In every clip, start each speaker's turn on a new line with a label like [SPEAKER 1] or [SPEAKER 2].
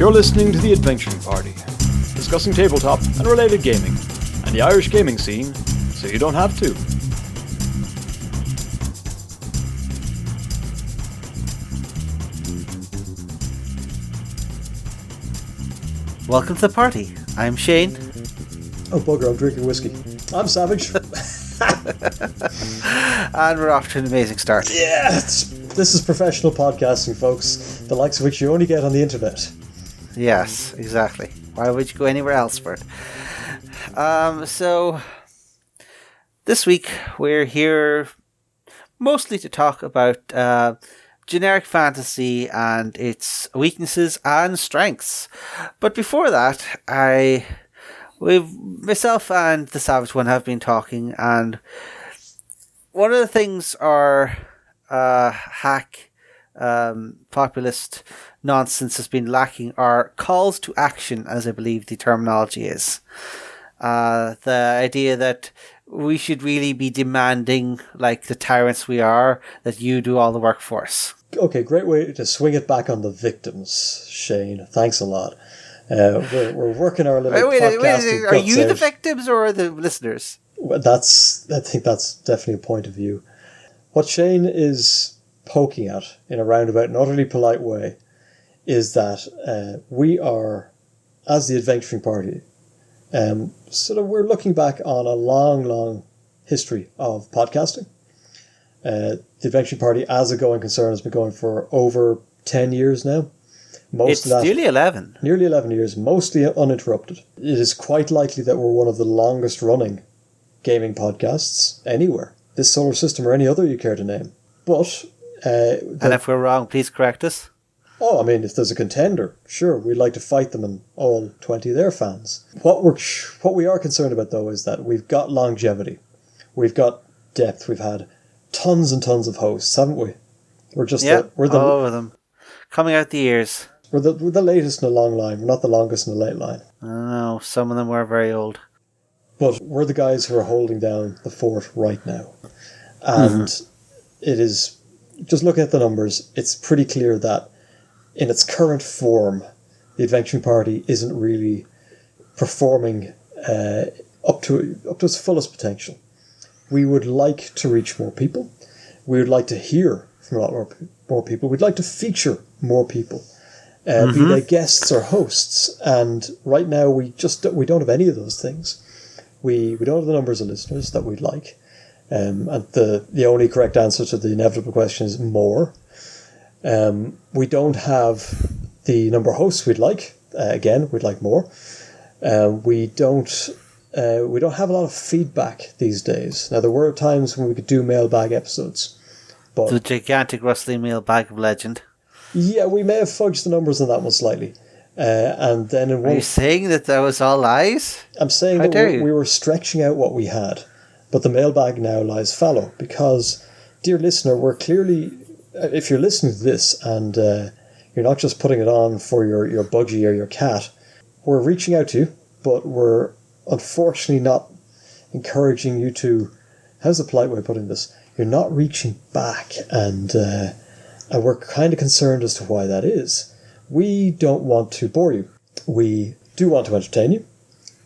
[SPEAKER 1] You're listening to The Adventuring Party, discussing tabletop and related gaming, and the Irish gaming scene, so you don't have to.
[SPEAKER 2] Welcome to the party. I'm Shane.
[SPEAKER 3] Oh, bugger, I'm drinking whiskey. I'm Savage.
[SPEAKER 2] And we're off to an amazing start.
[SPEAKER 3] Yeah, this is professional podcasting, folks. The likes of which you only get on the internet.
[SPEAKER 2] Yes, exactly. Why would you go anywhere else for it? So, this week we're here mostly to talk about generic fantasy and its weaknesses and strengths. But before that, myself and the Savage One have been talking, and one of the things our hack populist nonsense has been lacking are calls to action, as I believe the terminology is. The idea that we should really be demanding, like the tyrants we are, that you do all the work for us.
[SPEAKER 3] Okay, great way to swing it back on the victims, Shane. Thanks a lot. We're working our little podcasting
[SPEAKER 2] are you
[SPEAKER 3] guts
[SPEAKER 2] the
[SPEAKER 3] out.
[SPEAKER 2] victims or the listeners?
[SPEAKER 3] I think that's definitely a point of view. What Shane is poking at in a roundabout and utterly polite way is that we are, as the Adventuring Party, we're looking back on a long history of podcasting. The Adventuring Party, as a going concern, has been going for over 10 years now.
[SPEAKER 2] It's nearly 11.
[SPEAKER 3] Nearly 11 years, mostly uninterrupted. It is quite likely that we're one of the longest running gaming podcasts anywhere. This solar system or any other you care to name. But...
[SPEAKER 2] and if we're wrong, please correct us.
[SPEAKER 3] Oh, I mean, if there's a contender, sure, we'd like to fight them and all 20 of their fans. What we are concerned about, though, is that we've got longevity. We've got depth. We've had tons and tons of hosts, haven't we? We're
[SPEAKER 2] all of them. Coming out the ears.
[SPEAKER 3] We're the latest in a long line. We're not the longest in a late line.
[SPEAKER 2] I don't know. Some of them were very old.
[SPEAKER 3] But we're the guys who are holding down the fort right now. And it is, just looking at the numbers, it's pretty clear that in its current form, the Adventuring Party isn't really performing up to its fullest potential. We would like to reach more people. We would like to hear from a lot more people. We'd like to feature more people, be they guests or hosts. And right now, we don't have any of those things. We don't have the numbers of listeners that we'd like. And the only correct answer to the inevitable question is more. We don't have the number of hosts we'd like. Again, we'd like more. We don't have a lot of feedback these days. Now, there were times when we could do mailbag episodes. But
[SPEAKER 2] the gigantic rustling mailbag of legend.
[SPEAKER 3] Yeah, we may have fudged the numbers on that one slightly. And then
[SPEAKER 2] Are you saying that was all lies?
[SPEAKER 3] I'm saying that we were stretching out what we had. But the mailbag now lies fallow because, dear listener, we're clearly... If you're listening to this and you're not just putting it on for your budgie or your cat, we're reaching out to you, but we're unfortunately not encouraging you to... How's the polite way of putting this? You're not reaching back, and we're kind of concerned as to why that is. We don't want to bore you. We do want to entertain you.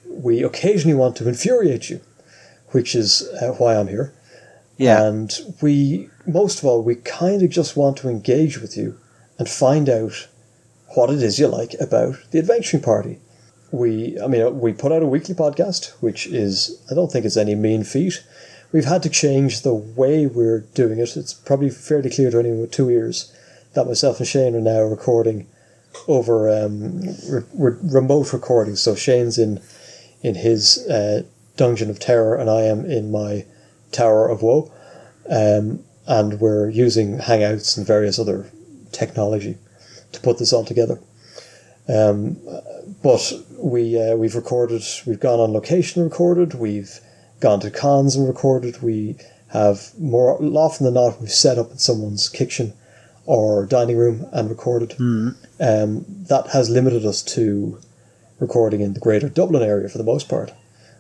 [SPEAKER 3] We occasionally want to infuriate you, which is why I'm here.
[SPEAKER 2] Yeah.
[SPEAKER 3] And most of all, we kind of just want to engage with you and find out what it is you like about the Adventuring Party. We put out a weekly podcast, which is, I don't think it's any mean feat. We've had to change the way we're doing it. It's probably fairly clear to anyone with 2 ears that myself and Shane are now recording over remote recording. So Shane's in his Dungeon of Terror and I am in my Tower of Woe. And we're using Hangouts and various other technology to put this all together. But we've recorded, we've gone on location and recorded, we've gone to cons and recorded, we have more often than not we've set up in someone's kitchen or dining room and recorded. That has limited us to recording in the greater Dublin area for the most part.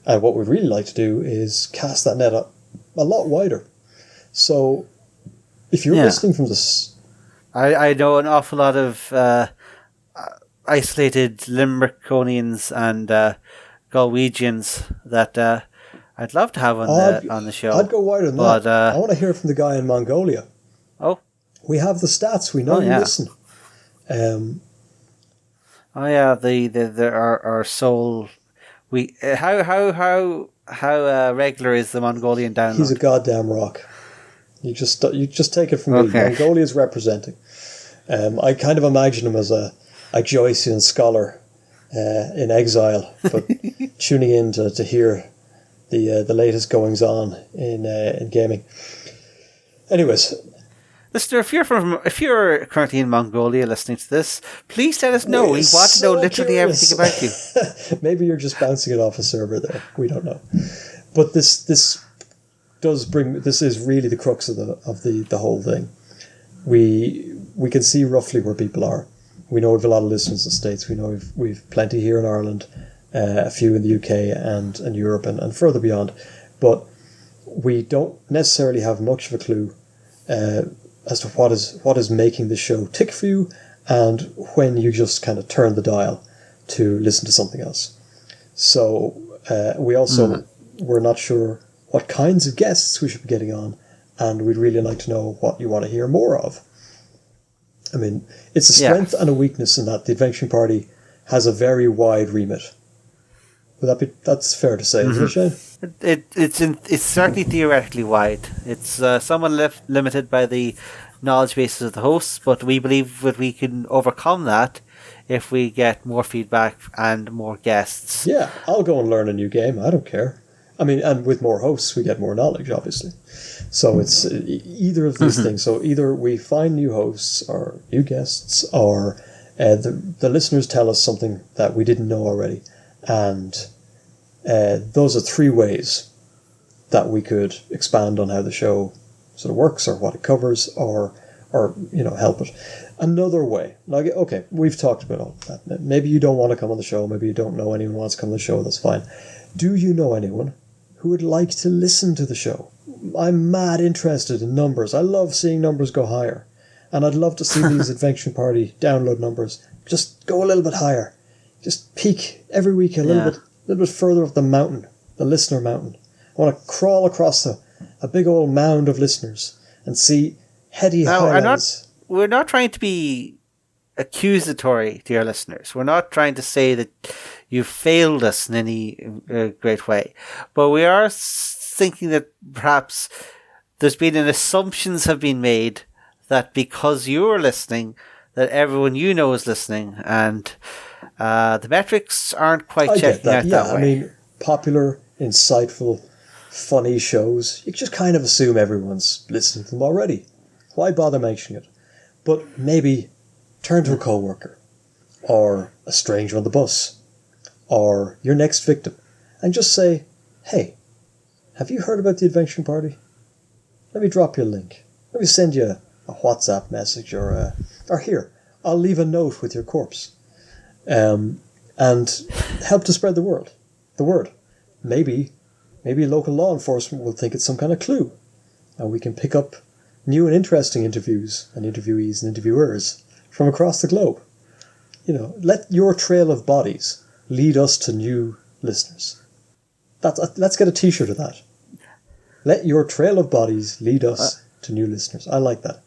[SPEAKER 3] And what we'd really like to do is cast that net up a lot wider. So if you're listening from this...
[SPEAKER 2] I know an awful lot of isolated Limerickonians and Galwegians that I'd love to have on the show.
[SPEAKER 3] I'd go wider than that. I want to hear from the guy in Mongolia.
[SPEAKER 2] Oh,
[SPEAKER 3] we have the stats. We know you listen.
[SPEAKER 2] Our soul. We how regular is the Mongolian download?
[SPEAKER 3] He's a goddamn rock. You just take it from me. Mongolia's representing. I kind of imagine him as a Joycean scholar in exile, but tuning in to hear the latest goings on in gaming. Anyways,
[SPEAKER 2] listener, if you're currently in Mongolia listening to this, please let us know. We want to know literally everything about you.
[SPEAKER 3] Maybe you're just bouncing it off a server there. We don't know. But this is really the crux of the whole thing. We can see roughly where people are. We know we have a lot of listeners in the States. We know we've plenty here in Ireland, a few in the UK and Europe and further beyond. But we don't necessarily have much of a clue as to what is making the show tick for you, and when you just kind of turn the dial to listen to something else. So we also we're not sure what kinds of guests we should be getting on, and we'd really like to know what you want to hear more of. I mean, it's a strength and a weakness in that the Adventuring Party has a very wide remit. That's fair to say, isn't it, Shane?
[SPEAKER 2] It's certainly theoretically wide. It's somewhat limited by the knowledge bases of the hosts, but we believe that we can overcome that if we get more feedback and more guests.
[SPEAKER 3] Yeah, I'll go and learn a new game. I don't care. I mean, and with more hosts, we get more knowledge, obviously. So it's either of these things. So either we find new hosts or new guests, or the listeners tell us something that we didn't know already. And those are three ways that we could expand on how the show sort of works, or what it covers, or help it. Another way, okay, we've talked about all that. Maybe you don't want to come on the show. Maybe you don't know anyone who wants to come on the show. That's fine. Do you know anyone who would like to listen to the show? I'm mad interested in numbers. I love seeing numbers go higher, and I'd love to see these Adventuring Party download numbers just go a little bit higher. Just peak every week a little bit further up the mountain, the listener mountain. I want to crawl across a big old mound of listeners and see heady highlands.
[SPEAKER 2] We're not trying to be accusatory to your listeners. We're not trying to say that you've failed us in any great way. But we are thinking that perhaps there's been assumptions have been made that because you're listening, that everyone you know is listening, and the metrics aren't quite checking out that way.
[SPEAKER 3] I mean, popular, insightful, funny shows, you just kind of assume everyone's listening to them already. Why bother mentioning it? But maybe turn to a co-worker, or a stranger on the bus, or your next victim, and just say, hey, have you heard about the Adventuring Party? Let me drop you a link. Let me send you a WhatsApp message, or here, I'll leave a note with your corpse. And help to spread the word. Maybe local law enforcement will think it's some kind of clue, and we can pick up new and interesting interviews and interviewees and interviewers from across the globe. Let your trail of bodies lead us to new listeners. Let's get a t-shirt of that. Let your trail of bodies lead us to new listeners. I like that.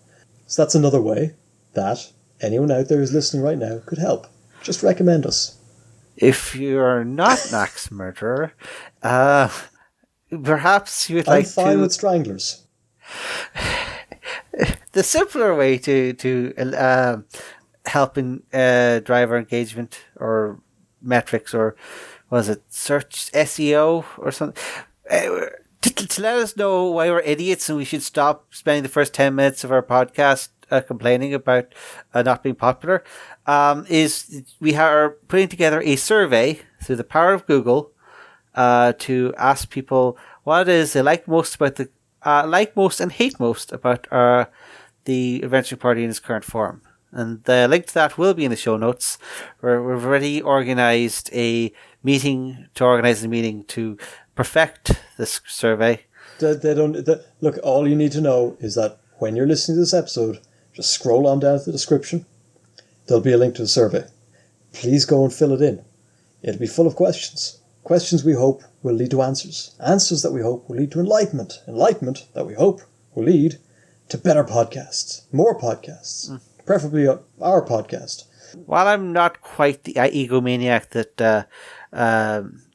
[SPEAKER 3] So that's another way that anyone out there who's listening right now could help. Just recommend us.
[SPEAKER 2] If you're not an axe murderer, perhaps you would like to...
[SPEAKER 3] I'm fine with stranglers.
[SPEAKER 2] The simpler way to help in driver engagement or metrics, or was it search SEO or something, to let us know why we're idiots and we should stop spending the first 10 minutes of our podcast complaining about not being popular, is we are putting together a survey through the power of Google to ask people what it is they like most about like most and hate most about the Adventuring Party in its current form. And the link to that will be in the show notes, where we've already organise a meeting to perfect this survey.
[SPEAKER 3] Look, all you need to know is that when you're listening to this episode, just scroll on down to the description. There'll be a link to the survey. please go and fill it in. It'll be full of questions. Questions we hope will lead to answers. Answers that we hope will lead to enlightenment. Enlightenment that we hope will lead to better podcasts. More podcasts. Preferably our podcast.
[SPEAKER 2] While I'm not quite the egomaniac that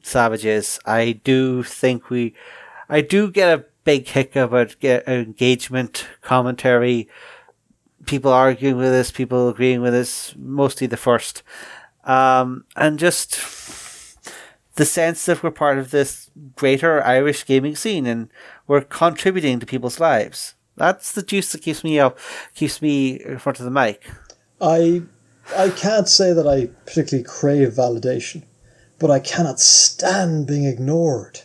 [SPEAKER 2] Savage is, I do think I do get a big kick about engagement, commentary, people arguing with us, people agreeing with us, mostly the first. And just the sense that we're part of this greater Irish gaming scene and we're contributing to people's lives. That's the juice that keeps me in front of the mic.
[SPEAKER 3] I can't say that I particularly crave validation, but I cannot stand being ignored.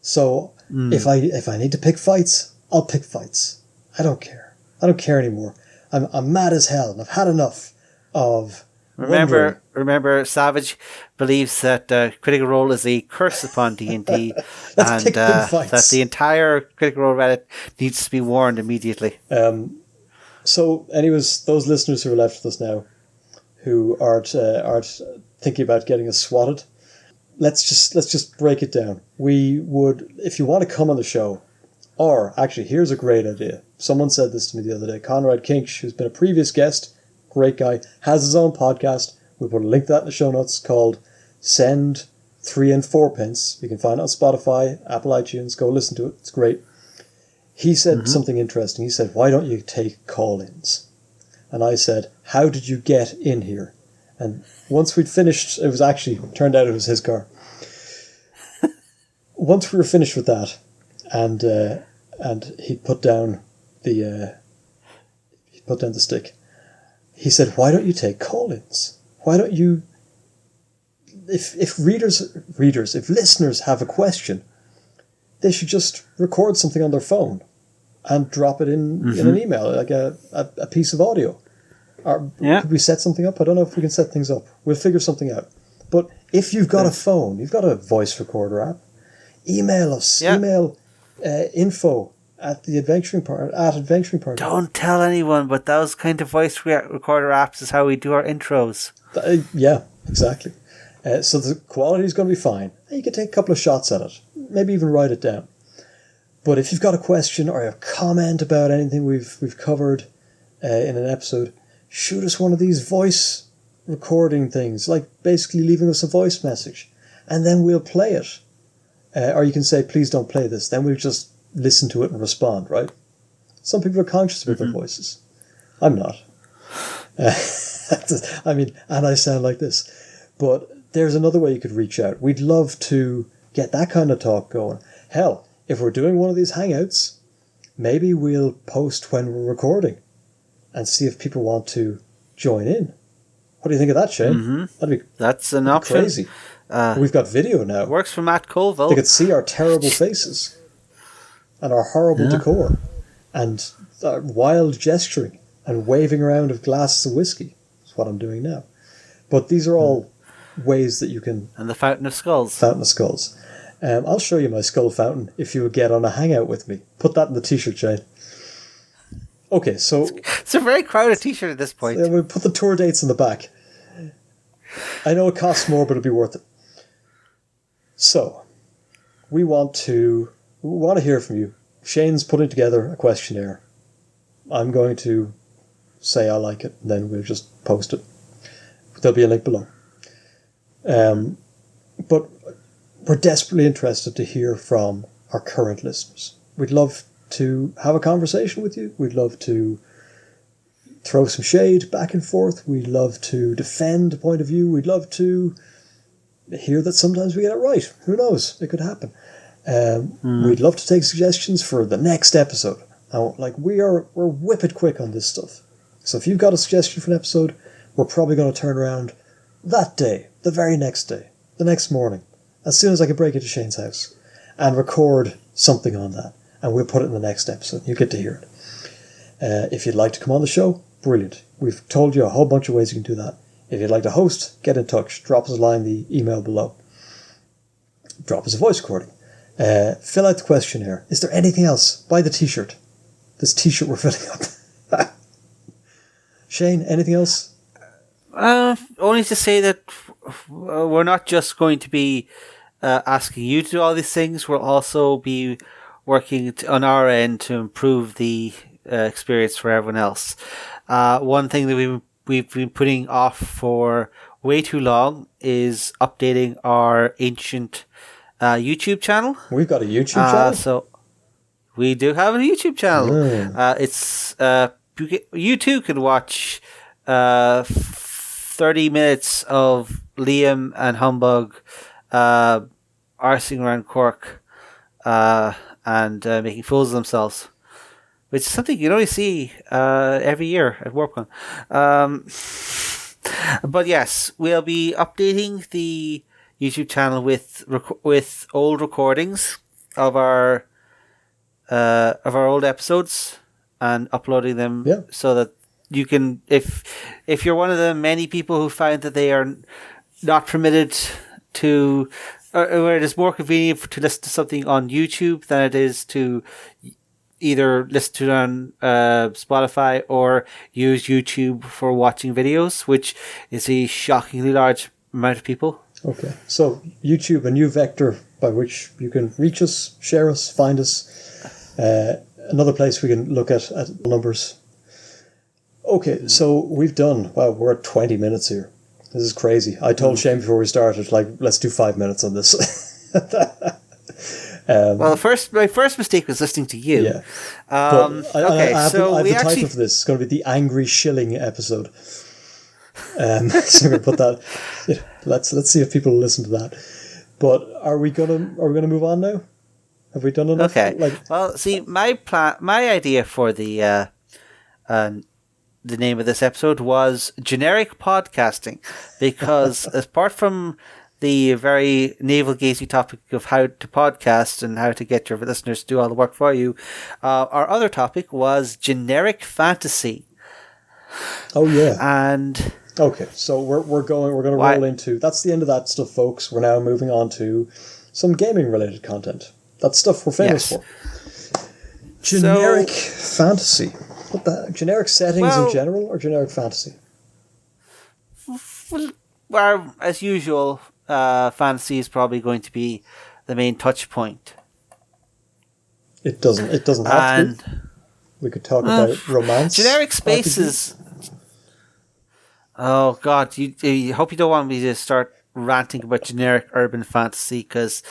[SPEAKER 3] So if I need to pick fights, I'll pick fights. I don't care. I don't care anymore. I'm mad as hell, and I've had enough of.
[SPEAKER 2] Remember, Savage believes that Critical Role is a curse upon D&D, and that the entire Critical Role Reddit needs to be warned immediately.
[SPEAKER 3] So, anyways, those listeners who are left with us now, who aren't thinking about getting us swatted, let's just break it down. We would, if you want to come on the show, or actually, here's a great idea. Someone said this to me the other day. Conrad Kinch, who's been a previous guest, great guy, has his own podcast. We'll put a link to that in the show notes, called Send 3 and 4 Pence. You can find it on Spotify, Apple iTunes. Go listen to it. It's great. He said something interesting. He said, why don't you take call-ins? And I said, how did you get in here? And once we'd finished, turned out it was his car. Once we were finished with that, and he put down the stick, he said, why don't you take call-ins? Why don't you, if listeners have a question, they should just record something on their phone and drop it in an email, like a piece of audio. Or could we set something up? I don't know if we can set things up. We'll figure something out. But if you've got a phone, you've got a voice recorder app, email us. Yeah. Email info at the Adventuring Party.
[SPEAKER 2] Don't tell anyone, but those kind of voice recorder apps is how we do our intros.
[SPEAKER 3] Yeah, exactly. So the quality is going to be fine. You can take a couple of shots at it. Maybe even write it down. But if you've got a question or a comment about anything we've covered in an episode, shoot us one of these voice recording things, like basically leaving us a voice message, and then we'll play it. Or you can say, please don't play this. Then we'll just listen to it and respond, right? Some people are conscious about their voices. I'm not. And I sound like this. But there's another way you could reach out. We'd love to get that kind of talk going. Hell, if we're doing one of these hangouts, maybe we'll post when we're recording and see if people want to join in. What do you think of that, Shane?
[SPEAKER 2] That's an option.
[SPEAKER 3] Crazy. We've got video now.
[SPEAKER 2] It works for Matt Colville.
[SPEAKER 3] They could see our terrible faces and our horrible decor and wild gesturing and waving around of glasses of whiskey. That's what I'm doing now. But these are all ways that you can...
[SPEAKER 2] And the Fountain of Skulls.
[SPEAKER 3] Fountain of Skulls. I'll show you my skull fountain if you would get on a hangout with me. Put that in the t-shirt, Shane. Okay, so...
[SPEAKER 2] It's a very crowded t-shirt at this point.
[SPEAKER 3] We'll put the tour dates in the back. I know it costs more, but it'll be worth it. So, we want to hear from you. Shane's putting together a questionnaire. I'm going to say I like it, and then we'll just post it. There'll be a link below. But we're desperately interested to hear from our current listeners. We'd love to have a conversation with you. We'd love to throw some shade back and forth. We'd love to defend a point of view. We'd love to hear that sometimes we get it right. Who knows? It could happen. We'd love to take suggestions for the next episode. Now, we're whippet quick on this stuff. So if you've got a suggestion for an episode, we're probably going to turn around that day, the very next day, the next morning, as soon as I can break into Shane's house and record something on that. And we'll put it in the next episode. You get to hear it. If you'd like to come on the show, brilliant. We've told you a whole bunch of ways you can do that. If you'd like to host, get in touch. Drop us a line, the email below. Drop us a voice recording. Fill out the questionnaire. Is there anything else? Buy the t-shirt. This t-shirt we're filling up. Shane, anything else?
[SPEAKER 2] Only to say that we're not just going to be asking you to do all these things. We'll also be working on our end to improve the experience for everyone else. One thing that we've been putting off for way too long is updating our ancient YouTube channel.
[SPEAKER 3] We've got a YouTube channel?
[SPEAKER 2] So we do have a YouTube channel. It's you too can watch 30 minutes of Liam and Humbug arsing around Cork and making fools of themselves, which is something you only see every year at WarpCon. But yes, we'll be updating the YouTube channel with old recordings of our old episodes and uploading them so that you can, if you're one of the many people who find that they are not permitted to, or where it is more convenient to listen to something on YouTube than it is to either listen to it on Spotify or use YouTube for watching videos, which is a shockingly large amount of people.
[SPEAKER 3] Okay, so YouTube, a new vector by which you can reach us, share us, find us. Another place we can look at numbers. Okay, so we've done, we're at 20 minutes here. This is crazy. I told Shane before we started, let's do 5 minutes on this.
[SPEAKER 2] Well, my first mistake was listening to you.
[SPEAKER 3] Yeah.
[SPEAKER 2] Okay,
[SPEAKER 3] I have
[SPEAKER 2] so
[SPEAKER 3] the title for this. It's going to be the Angry Shilling episode. So I'm going to put that. Yeah, let's see if people listen to that. But are we gonna move on now? Have we done enough?
[SPEAKER 2] Okay. Well, see, my idea for the name of this episode was generic podcasting, because apart from the very navel-gazing topic of how to podcast and how to get your listeners to do all the work for you, our other topic was generic fantasy.
[SPEAKER 3] Oh yeah.
[SPEAKER 2] And
[SPEAKER 3] okay, so we're going to roll into, that's the end of that stuff, folks. We're now moving on to some gaming related content. That's stuff we're famous for. Generic fantasy. What the generic settings in general, or generic fantasy?
[SPEAKER 2] Well, as usual, fantasy is probably going to be the main touch point.
[SPEAKER 3] It doesn't have to be. We could talk about romance.
[SPEAKER 2] Generic spaces. Oh God, you hope you don't want me to start ranting about generic urban fantasy, because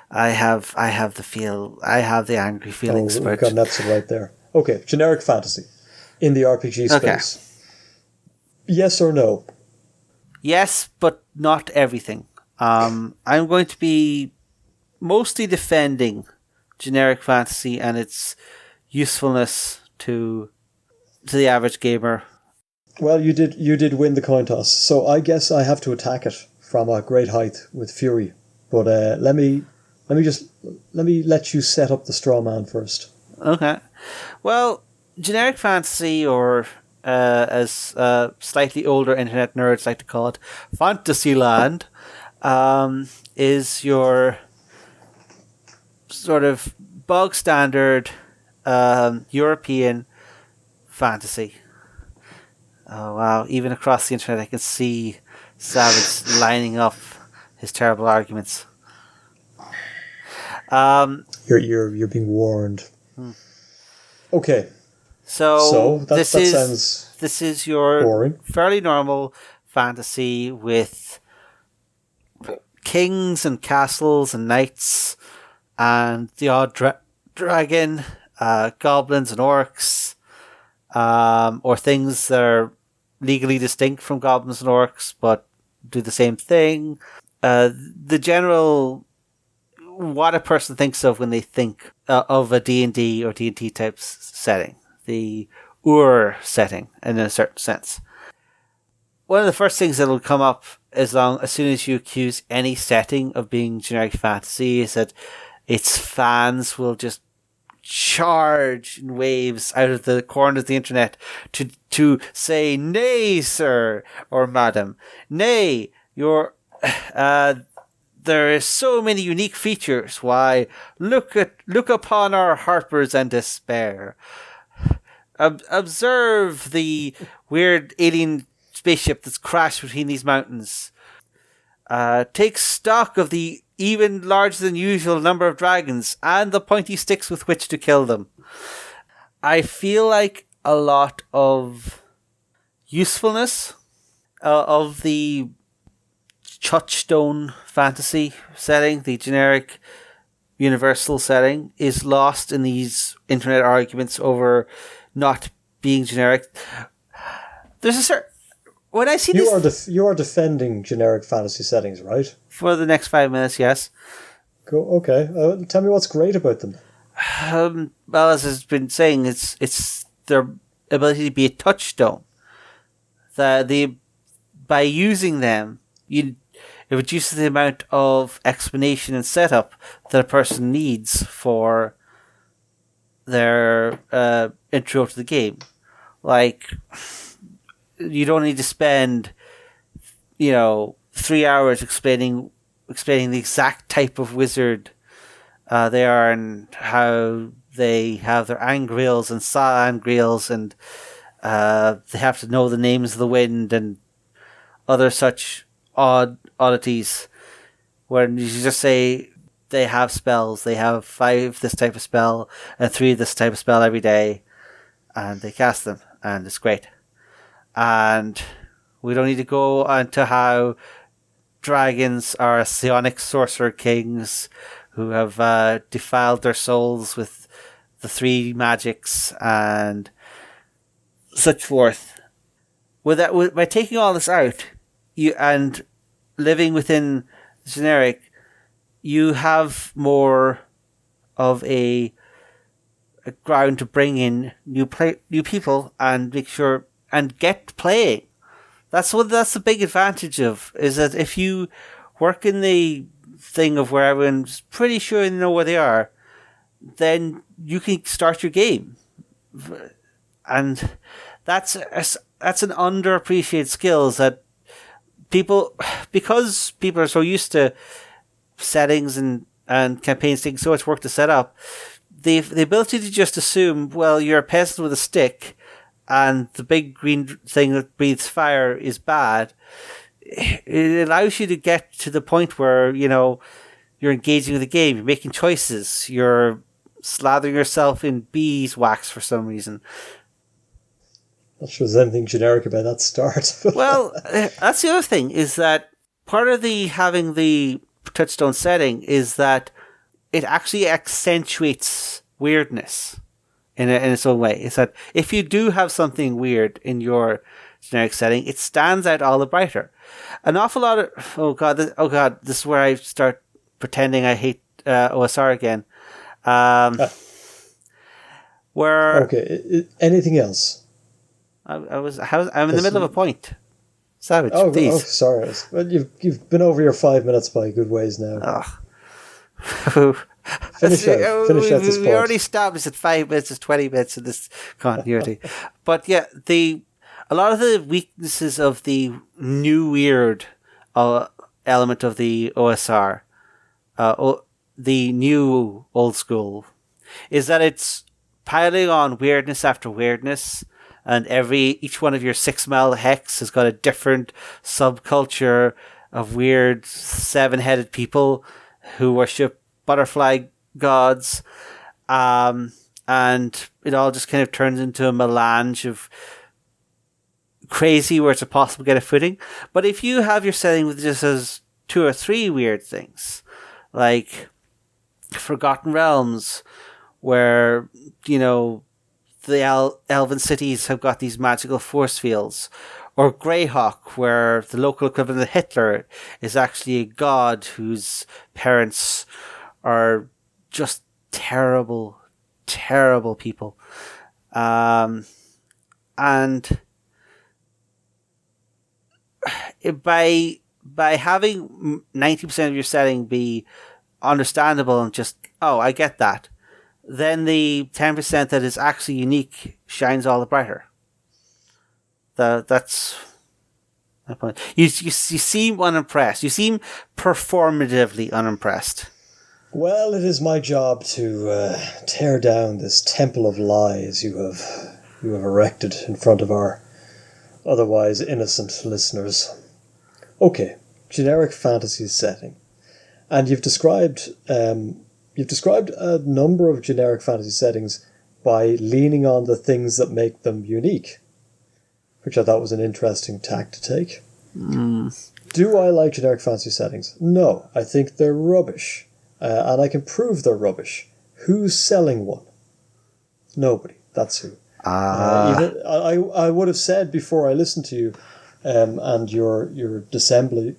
[SPEAKER 2] I have the angry feelings about.
[SPEAKER 3] We've got an episode right there. Okay, generic fantasy in the RPG space. Okay. Yes or no?
[SPEAKER 2] Yes, but not everything. I'm going to be mostly defending generic fantasy and its usefulness to the average gamer.
[SPEAKER 3] Well, you did win the coin toss, so I guess I have to attack it from a great height with fury. But let me let you set up the straw man first.
[SPEAKER 2] Okay. Well, generic fantasy, or as slightly older internet nerds like to call it, Fantasyland, is your sort of bog standard European fantasy. Oh wow! Even across the internet, I can see Savage lining up his terrible arguments.
[SPEAKER 3] You're being warned. Okay.
[SPEAKER 2] So this
[SPEAKER 3] sounds
[SPEAKER 2] is your
[SPEAKER 3] boring.
[SPEAKER 2] Fairly normal fantasy with kings and castles and knights and the odd dragon, goblins and orcs, or things that are legally distinct from goblins and orcs but do the same thing. The general, what a person thinks of when they think of a D&D or D&T type setting, the Ur setting in a certain sense. One of the first things that will come up as soon as you accuse any setting of being generic fantasy is that its fans will just charge in waves out of the corner of the internet to say, "Nay, sir," or "Madam, nay, you're there are so many unique features. Why, look upon our harpers and despair. observe the weird alien spaceship that's crashed between these mountains. Take stock of the even larger than usual number of dragons and the pointy sticks with which to kill them. I feel like a lot of usefulness of the touchstone fantasy setting, the generic universal setting, is lost in these internet arguments over not being generic. There's a certain... When I see
[SPEAKER 3] you are defending generic fantasy settings, right?
[SPEAKER 2] For the next 5 minutes, yes.
[SPEAKER 3] Go. Okay. Tell me what's great about them.
[SPEAKER 2] Well, as I've been saying, it's their ability to be a touchstone. By using them, it reduces the amount of explanation and setup that a person needs for their intro to the game. Like, you don't need to spend, 3 hours explaining the exact type of wizard they are and how they have their angreals and sa-angreals and they have to know the names of the wind and other such oddities. When you just say they have spells, they have 5 this type of spell and 3 this type of spell every day, and they cast them, and it's great. And we don't need to go into how dragons are psionic sorcerer kings who have defiled their souls with the 3 magics and such forth. By taking all this out, and living within the generic, you have more of a ground to bring in new people and make sure and get playing. That's the big advantage of, is that if you work in the thing of where everyone's pretty sure they know where they are, then you can start your game. And that's an underappreciated skill that because people are so used to settings and campaigns taking so much work to set up, the ability to just assume, well, you're a peasant with a stick and the big green thing that breathes fire is bad, it allows you to get to the point where, you're engaging with the game, you're making choices, you're slathering yourself in beeswax for some reason.
[SPEAKER 3] Not sure there's anything generic about that start.
[SPEAKER 2] Well, that's the other thing, is that part of having the touchstone setting is that it actually accentuates weirdness in its own way. It's that if you do have something weird in your generic setting, it stands out all the brighter. An awful lot of... Oh god, this is where I start pretending I hate OSR again. Where...
[SPEAKER 3] Okay, anything else?
[SPEAKER 2] I'm in the middle of a point. Savage, please.
[SPEAKER 3] Oh, sorry. Well, you've been over your 5 minutes by a good ways now. Finish out this
[SPEAKER 2] we already established that 5 minutes is 20 minutes in this continuity. But yeah, a lot of the weaknesses of the new weird element of the OSR, the new old school, is that it's piling on weirdness after weirdness, and each one of your 6-mile hex has got a different subculture of weird 7-headed people who worship butterfly gods, and it all just kind of turns into a melange of crazy where it's impossible to get a footing. But if you have your setting with just as 2 or 3 weird things, like Forgotten Realms, where, the elven cities have got these magical force fields, or Greyhawk, where the local equivalent of Hitler is actually a god whose parents are just terrible, terrible people. And by having 90% of your setting be understandable and just, oh, I get that, then the 10% that is actually unique shines all the brighter. That's my point. You seem unimpressed. You seem performatively unimpressed.
[SPEAKER 3] Well, it is my job to tear down this temple of lies you have you have erected in front of our otherwise innocent listeners. Okay, generic fantasy setting. And you've described a number of generic fantasy settings by leaning on the things that make them unique, which I thought was an interesting tack to take. Do I like generic fantasy settings? No, I think they're rubbish. And I can prove they're rubbish. Who's selling one? Nobody. That's who. Even I would have said before I listened to you and your dissembly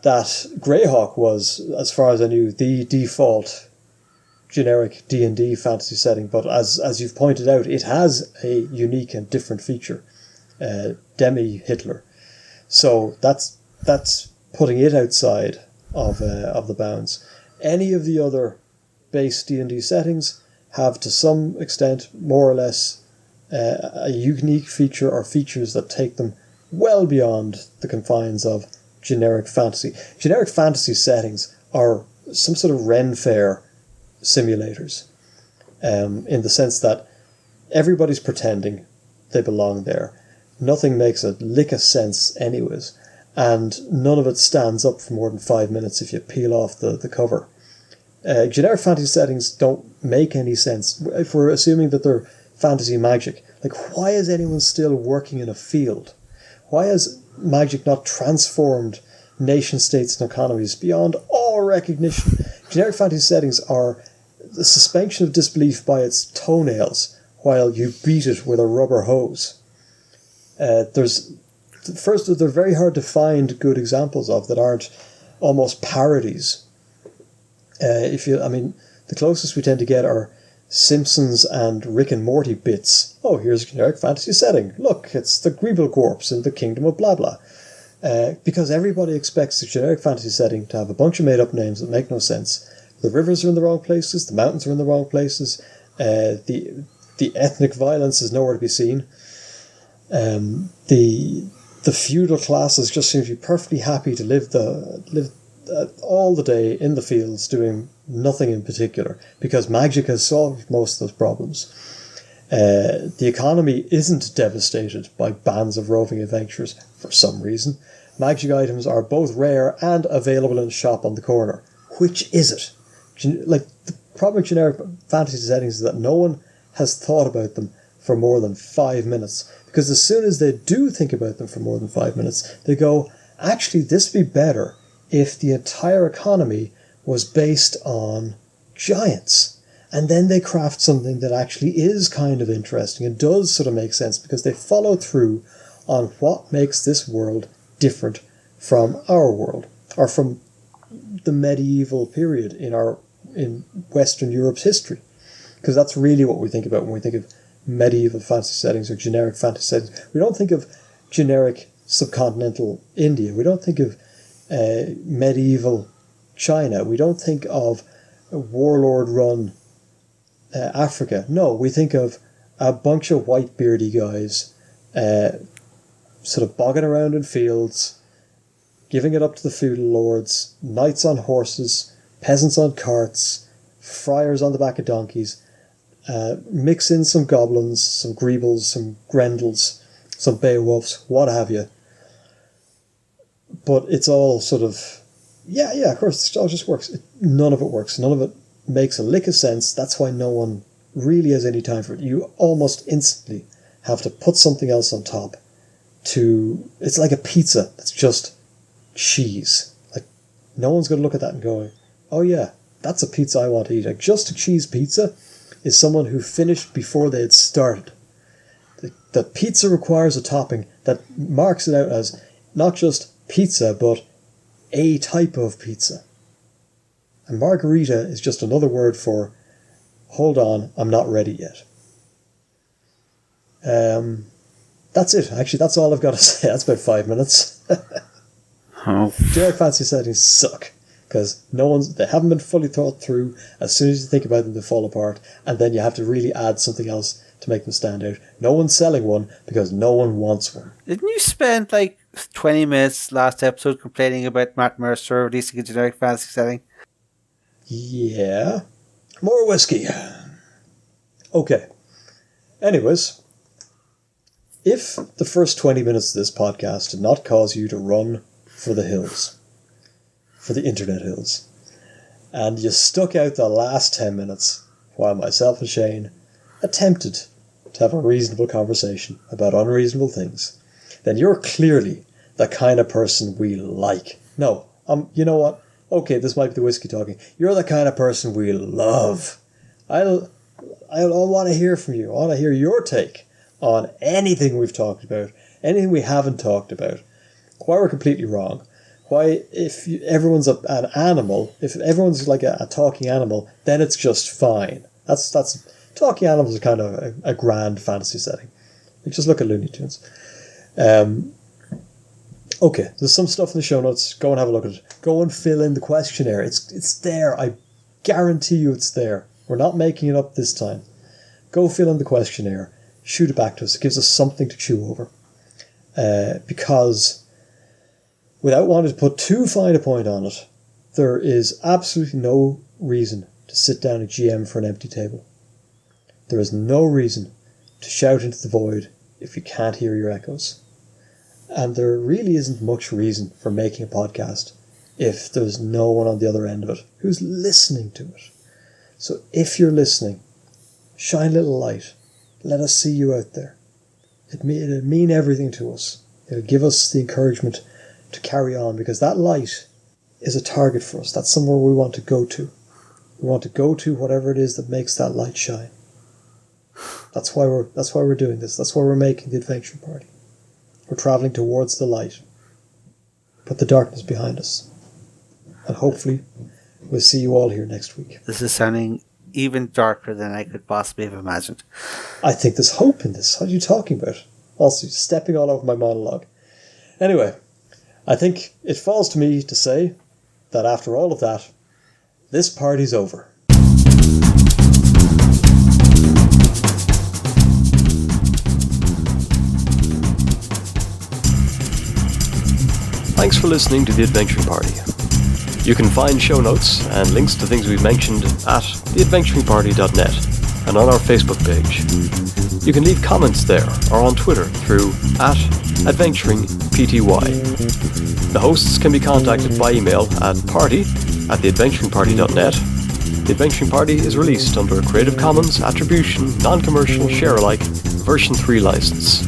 [SPEAKER 3] that Greyhawk was, as far as I knew, the default generic D&D fantasy setting. But as you've pointed out, it has a unique and different feature, Demi-Hitler. So that's putting it outside of the bounds. Any of the other base D&D settings have, to some extent, more or less, a unique feature or features that take them well beyond the confines of generic fantasy. Generic fantasy settings are some sort of Ren Fair simulators, in the sense that everybody's pretending they belong there. Nothing makes a lick of sense anyways, and none of it stands up for more than 5 minutes if you peel off the cover. Generic fantasy settings don't make any sense. If we're assuming that they're fantasy magic, like, why is anyone still working in a field? Why has magic not transformed nation states and economies beyond all recognition? Generic fantasy settings are the suspension of disbelief by its toenails while you beat it with a rubber hose. They're very hard to find good examples of that aren't almost parodies. The closest we tend to get are Simpsons and Rick and Morty bits. Oh, here's a generic fantasy setting. Look, it's the Greeble Corpse in the Kingdom of blah blah. Because everybody expects the generic fantasy setting to have a bunch of made-up names that make no sense. The rivers are in the wrong places, the mountains are in the wrong places, the ethnic violence is nowhere to be seen. The feudal classes just seem to be perfectly happy to live all the day in the fields doing nothing in particular, because magic has solved most of those problems. The economy isn't devastated by bands of roving adventurers for some reason. Magic items are both rare and available in a shop on the corner. Which is it? The problem with generic fantasy settings is that no one has thought about them for more than 5 minutes. Because as soon as they do think about them for more than 5 minutes, they go, actually, this would be better if the entire economy was based on giants. And then they craft something that actually is kind of interesting and does sort of make sense, because they follow through on what makes this world different from our world, or from the medieval period in Western Europe's history. Because that's really what we think about when we think of medieval fantasy settings or generic fantasy settings. We don't think of generic subcontinental India. We don't think of medieval China. We don't think of warlord-run Africa. No, we think of a bunch of white beardy guys sort of bogging around in fields, giving it up to the feudal lords, knights on horses, peasants on carts, friars on the back of donkeys, mix in some goblins, some greebles, some grendels, some beowulfs, what have you. But it's all sort of, yeah, of course, it all just works. None of it works. None of it makes a lick of sense. That's why no one really has any time for it. You almost instantly have to put something else on top it's like a pizza that's just cheese. Like, no one's going to look at that and go, oh yeah, that's a pizza I want to eat. Like, just a cheese pizza is someone who finished before they had started. The pizza requires a topping that marks it out as not just pizza, but a type of pizza. And margarita is just another word for, hold on, I'm not ready yet. That's it. Actually, that's all I've got to say. That's about 5 minutes. Generic fantasy settings suck, because they haven't been fully thought through. As soon as you think about them, they fall apart, and then you have to really add something else to make them stand out. No one's selling one because no one wants one.
[SPEAKER 2] Didn't you spend 20 minutes last episode complaining about Matt Mercer releasing a generic fantasy setting?
[SPEAKER 3] Yeah. More whiskey. Okay. Anyways, if the first 20 minutes of this podcast did not cause you to run for the hills, for the internet hills, and you stuck out the last 10 minutes while myself and Shane attempted to have a reasonable conversation about unreasonable things, then you're clearly the kind of person we like. No, you know what? Okay, this might be the whiskey talking. You're the kind of person we love. I want to hear from you. I want to hear your take on anything we've talked about, anything we haven't talked about, why we're completely wrong, why everyone's an animal, if everyone's like a talking animal, then it's just fine. That's talking animals are kind of a grand fantasy setting. Like, just look at Looney Tunes. Okay, there's some stuff in the show notes. Go and have a look at it. Go and fill in the questionnaire. It's there. I guarantee you it's there. We're not making it up this time. Go fill in the questionnaire. Shoot it back to us. It gives us something to chew over. Because without wanting to put too fine a point on it, there is absolutely no reason to sit down at GM for an empty table. There is no reason to shout into the void if you can't hear your echoes. And there really isn't much reason for making a podcast if there's no one on the other end of it who's listening to it. So if you're listening, shine a little light. Let us see you out there. It'll mean everything to us. It'll give us the encouragement to carry on, because that light is a target for us. That's somewhere we want to go to. We want to go to whatever it is that makes that light shine. That's why we're doing this. That's why we're making the adventure party. We're travelling towards the light. Put the darkness behind us. And hopefully we'll see you all here next week.
[SPEAKER 2] This is sounding even darker than I could possibly have imagined.
[SPEAKER 3] I think there's hope in this. What are you talking about? Also, stepping all over my monologue. Anyway, I think it falls to me to say that after all of that, this party's over.
[SPEAKER 1] Thanks for listening to The Adventuring Party. You can find show notes and links to things we've mentioned at theadventuringparty.net and on our Facebook page. You can leave comments there or on Twitter through @adventuringpty. The hosts can be contacted by email at party@theadventuringparty.net. The Adventuring Party is released under a Creative Commons Attribution Non-Commercial Share-alike version 3 license.